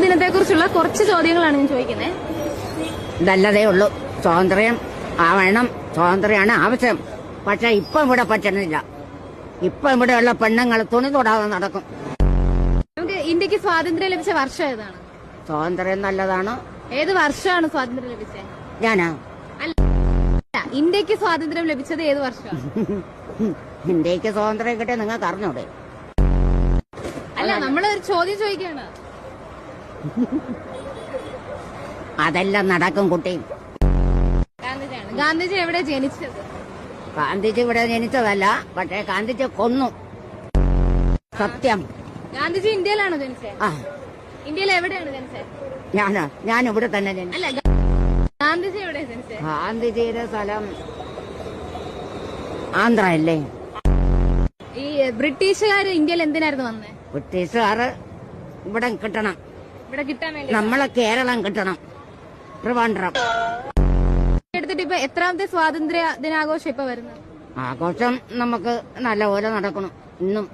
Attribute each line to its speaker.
Speaker 1: ദിനത്തെ കുറിച്ചുള്ള കുറച്ച് ചോദ്യങ്ങളാണ് ഞാൻ ചോദിക്കുന്നത്.
Speaker 2: നല്ലതേ ഉള്ളൂ. സ്വാതന്ത്ര്യം ആവണം, സ്വാതന്ത്ര്യമാണ് ആവശ്യം. പക്ഷെ ഇപ്പം ഇവിടെ പറ്റണില്ല. ഇപ്പം ഇവിടെയുള്ള പെണ്ണുങ്ങൾ തുണി തൊടാതെ നടക്കും.
Speaker 1: നമുക്ക് ഇന്ത്യക്ക് സ്വാതന്ത്ര്യം ലഭിച്ച വർഷം ഏതാണ്?
Speaker 2: സ്വാതന്ത്ര്യം നല്ലതാണ്.
Speaker 1: ഏത് വർഷമാണ് സ്വാതന്ത്ര്യം ലഭിച്ചത്?
Speaker 2: ഞാനാ
Speaker 1: അല്ല, ഇന്ത്യക്ക് സ്വാതന്ത്ര്യം ലഭിച്ചത് ഏത് വർഷമാണ്?
Speaker 2: ഇന്ത്യക്ക് സ്വാതന്ത്ര്യം കിട്ടിയ നിങ്ങൾക്ക് അറിഞ്ഞൂടെ?
Speaker 1: അല്ല, നമ്മളൊരു ചോദ്യം ചോദിക്കാണ്.
Speaker 2: അതെല്ലാം നടക്കും കുട്ടി.
Speaker 1: ഗാന്ധിജി എവിടെ ജനിച്ചത്?
Speaker 2: ഗാന്ധിജി ഇവിടെ ജനിച്ചതല്ല, പക്ഷേ ഗാന്ധിജി കൊന്നു. സത്യം.
Speaker 1: ഗാന്ധിജി ഇന്ത്യയിലാണോ ജനിച്ചത്?
Speaker 2: ആ,
Speaker 1: ഇന്ത്യയിൽ എവിടെയാണ് ജനിച്ചത്?
Speaker 2: ഞാൻ ഇവിടെ തന്നെ ജനിച്ചു.
Speaker 1: അല്ല, ഗാന്ധിജി എവിടെ ജനിച്ചത്?
Speaker 2: ഗാന്ധിജിയുടെ സ്ഥലം ആന്ധ്ര അല്ലേ?
Speaker 1: ഈ ബ്രിട്ടീഷുകാര് ഇന്ത്യയിൽ എന്തിനായിരുന്നു വന്നത്?
Speaker 2: ബ്രിട്ടീഷുകാർ ഇവിടെ കിട്ടണം.
Speaker 1: ഇവിടെ കിട്ടാൻ വേണ്ടി
Speaker 2: നമ്മളെ കേരളം കിട്ടണം. ട്രിവാൻഡ്രം
Speaker 1: എടുത്തിട്ട് ഇപ്പൊ എത്രാമത്തെ സ്വാതന്ത്ര്യ ദിനാഘോഷം ഇപ്പൊ വരുന്നത്?
Speaker 2: ആഘോഷം നമുക്ക് നല്ലപോലെ നടക്കണം ഇന്നും.